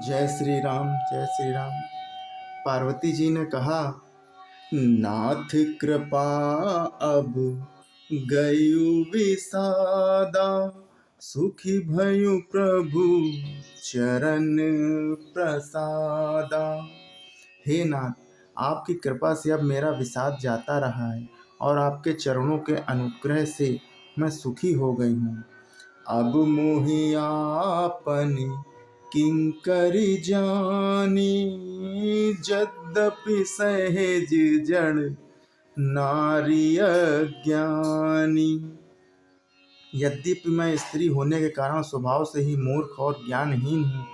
जय श्री राम, जय श्री राम। पार्वती जी ने कहा, नाथ कृपा अब गयु विसादा, सुखी भयु प्रभु चरण प्रसादा। हे नाथ, आपकी कृपा से अब मेरा विषाद जाता रहा है और आपके चरणों के अनुग्रह से मैं सुखी हो गई हूँ। अब मोहि आपन किंकरि जानी, यद्यपि सहज जन नारी अज्ञानी। यद्यपि मैं स्त्री होने के कारण स्वभाव से ही मूर्ख और ज्ञानहीन हूँ,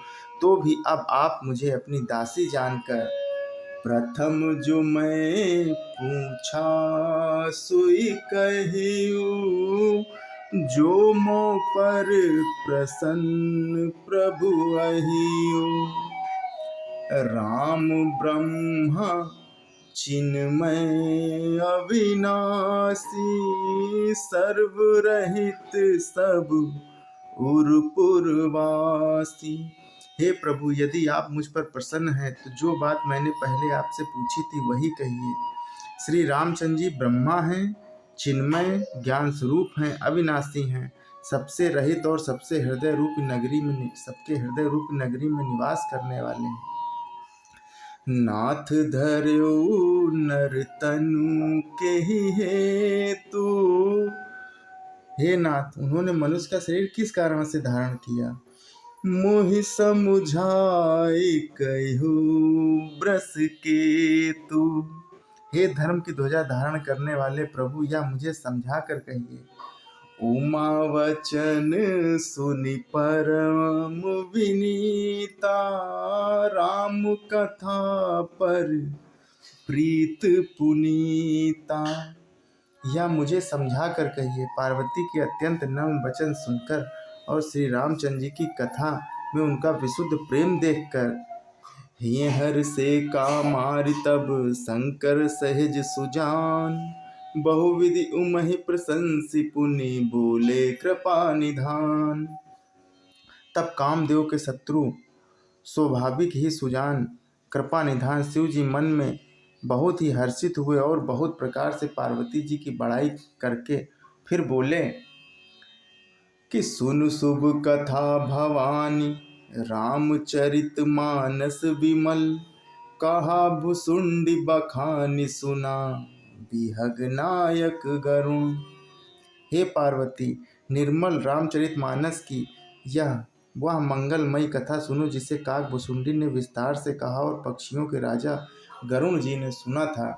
तो भी अब आप मुझे अपनी दासी जानकर प्रथम जो मैं पूछा सोई कहियो, जो मों पर प्रसन्न प्रभु अहियो। राम ब्रह्मा चिन्मय अविनाशी, सर्वरहित सब उरपुरवासी। हे प्रभु, यदि आप मुझ पर प्रसन्न हैं तो जो बात मैंने पहले आपसे पूछी थी वही कहिए। श्री रामचंद्र जी ब्रह्मा हैं, चिन्मय ज्ञान स्वरूप हैं, अविनाशी हैं, सबसे रहित और सबके हृदय रूपी नगरी में निवास करने वाले हैं। नाथ धर्यो नर तनु के ही हेतु। हे नाथ, उन्होंने मनुष्य का शरीर किस कारण से धारण किया? मोहि समुझाई कहु ब्रस केतु। हे धर्म की ध्वजा धारण करने वाले प्रभु, या मुझे समझा कर कहिए। उमा वचन सुनि परम विनीता, राम कथा पर प्रीत पुनीता। या मुझे समझा कर कहिए। पार्वती के अत्यंत नम्र वचन सुनकर और श्री रामचंद्र जी की कथा में उनका विशुद्ध प्रेम देखकर ये हर से का मारि तब शंकर सहज सुजान, बहुविधि उमहि प्रशंसी पुनि बोले कृपा निधान। तब कामदेव के शत्रु स्वाभाविक ही सुजान कृपा निधान शिव जी मन में बहुत ही हर्षित हुए और बहुत प्रकार से पार्वती जी की बड़ाई करके फिर बोले कि सुन शुभ कथा भवानी, रामचरित मानस विमल, कहा भुसुंडी बखानी सुना बिहग नायक गरुण। हे पार्वती, निर्मल रामचरित मानस की वह मंगलमयी कथा सुनो जिसे काक भुसुंडी ने विस्तार से कहा और पक्षियों के राजा गरुण जी ने सुना था।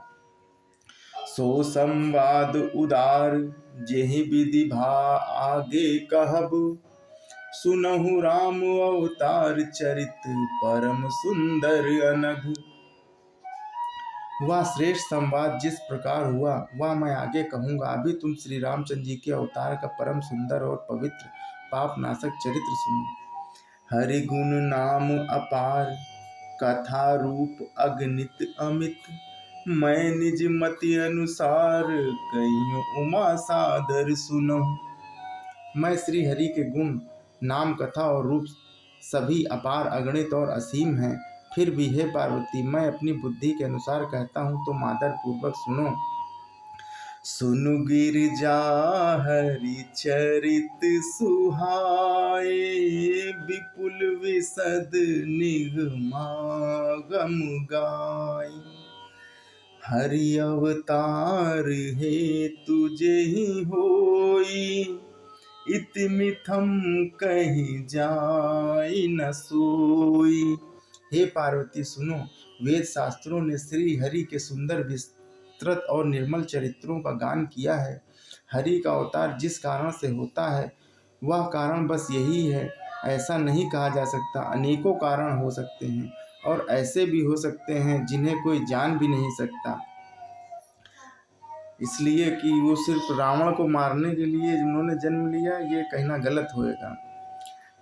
सो संवाद उदार जेहि विधि भा आगे कहब, सुनहु राम अवतार चरित परम सुंदर अनघ। वह श्रेष्ठ संवाद जिस प्रकार हुआ वह मैं आगे कहूँगा। अभी तुम श्री रामचंद्र जी के अवतार का परम सुंदर और पवित्र पाप नाशक चरित्र सुनो। हरि गुण नाम अपार, कथा रूप अगणित अमित, मैं निज मति अनुसार कहियो उमा सादर सुनो। मैं श्री हरि के गुण नाम, कथा और रूप सभी अपार, अगणित और असीम हैं। फिर भी हे पार्वती, मैं अपनी बुद्धि के अनुसार कहता हूँ तो मादर पूर्वक सुनो। सुनु गिरिजा हरि चरित सुहाए, विपुल विशद निगमागम गाय। हरि अवतार हे तुझे ही होई, इतिमिथम कहीं जाई न सोई। हे पार्वती सुनो, वेद शास्त्रों ने श्री हरि के सुंदर विस्तृत और निर्मल चरित्रों का गान किया है। हरि का अवतार जिस कारण से होता है वह कारण बस यही है, ऐसा नहीं कहा जा सकता। अनेकों कारण हो सकते हैं और ऐसे भी हो सकते हैं जिन्हें कोई जान भी नहीं सकता, इसलिए कि वो सिर्फ रावण को मारने के लिए जिन्होंने जन्म लिया, ये कहना गलत होएगा।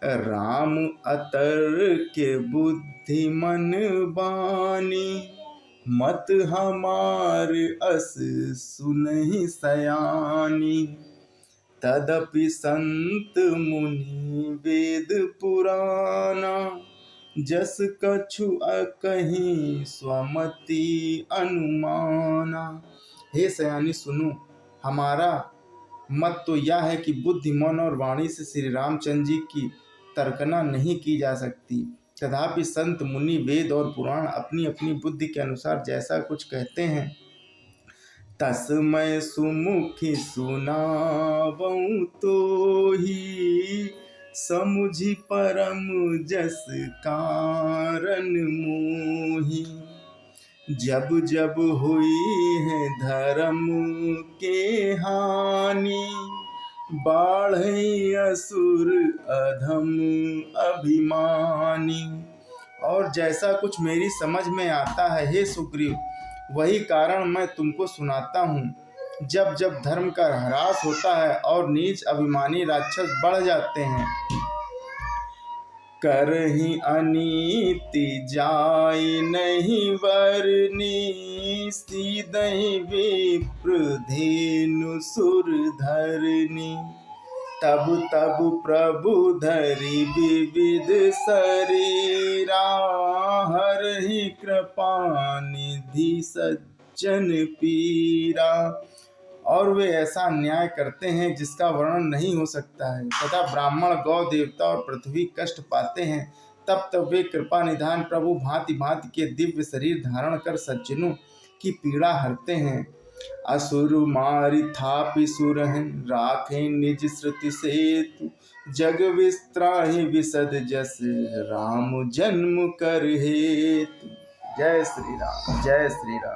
राम अतर के बुद्धि मन बानी, मत हमार अस सुनहि सयानी। तदपि संत मुनि वेद पुराना, जस कछु अकहीं स्वमति अनुमाना। हे सयानी सुनो, हमारा मत तो यह है कि बुद्धि, मन और वाणी से श्री रामचंद्र जी की तर्कना नहीं की जा सकती। तथापि संत मुनि, वेद और पुराण अपनी अपनी बुद्धि के अनुसार जैसा कुछ कहते हैं, तस्मय सुमुखी सुनावऊं तो ही समुझी परम जस कारण मोही। जब जब हुई है धर्म के हानि, बाढ़ई असुर अधम अभिमानी। और जैसा कुछ मेरी समझ में आता है हे सुग्रीव, वही कारण मैं तुमको सुनाता हूँ। जब जब धर्म का ह्रास होता है और नीच अभिमानी राक्षस बढ़ जाते हैं, करहि अनीति जाय नहीं वरनी, सीधहि विप्र धेनु सुर धरनी। तब तब प्रभु धरि विविध शरीरा, हरहि कृपा निधि सज्जन पीरा। और वे ऐसा न्याय करते हैं जिसका वर्णन नहीं हो सकता है, तथा ब्राह्मण, गौ, देवता और पृथ्वी कष्ट पाते हैं। तब तब वे कृपा निधान प्रभु भांति भांति के दिव्य शरीर धारण कर सज्जनों की पीड़ा हरते हैं। असुर मारि थापि सुरहन, राखें निज श्रुति सेतु। जग विस्त्राहि विशद जस, राम जन्म कर हेतु। जय श्री राम, जय श्री राम।